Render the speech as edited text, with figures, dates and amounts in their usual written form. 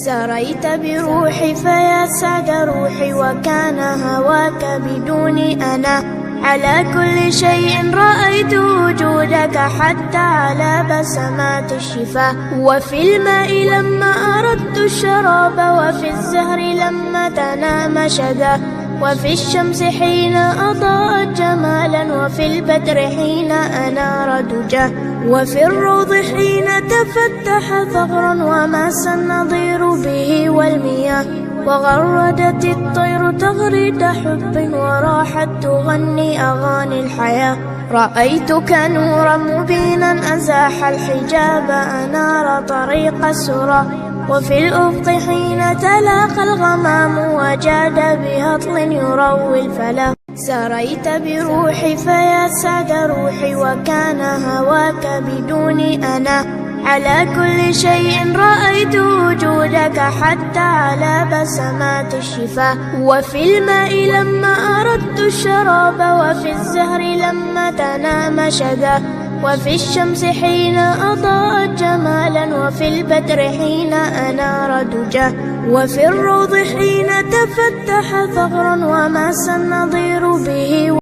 سريت بروحي فيا سعد روحي، وكان هواك بدوني أنا. على كل شيء رأيت وجودك، حتى على بسمات الشفاه. وفي الماء لما أردت الشراب، وفي الزهر لما تنام شذا. وفي الشمس حين أضاءت جمالا، وفي البدر حين أنار دجاه. وفي الروض حين تفتح ثغرا، وماس النظير به والمياه. وغردت الطير تغريد حب، وراحت تغني أغاني الحياة. رأيتك نورا مبينا أزاح الحجاب، أنار طريق السرى. وفي الأفق حين تلاقى الغمام، وجاد بهطل يروي الفلا. سريت بروحي فيا سعد روحي، وكان هواك بدوني أنا. على كل شيء رأيت وجودك، حتى على بسمات الشفاه. وفي الماء لما أردت الشراب، وفي الزهر لما تنام شذا. وفي الشمس حين أضاءت جمالا، وفي البدر حين أنار دجاه. وفي الروض حين تفتح ثغرا، وماس النظير به